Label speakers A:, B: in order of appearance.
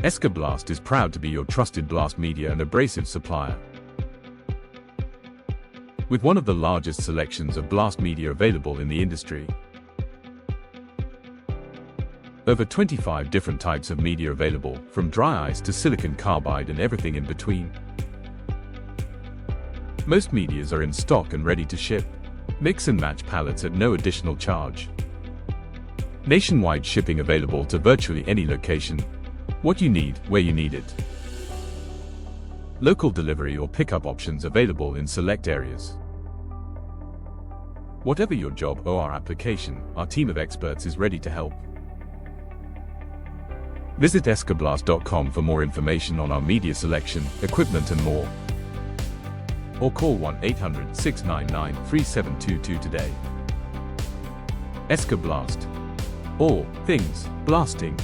A: ESCA Blast is proud to be your trusted blast media and abrasive supplier. With one of the largest selections of blast media available in the industry. Over 25 different types of media available, from dry ice to silicon carbide and everything in between. Most medias are in stock and ready to ship. Mix and match pallets at no additional charge. Nationwide shipping available to virtually any location. What you need, where you need it. Local delivery or pickup options available in select areas. Whatever your job or application, our team of experts is ready to help. Visit escablast.com for more information on our media selection, equipment and more. Or call 1-800-699-3722 today. ESCA Blast. All things blasting.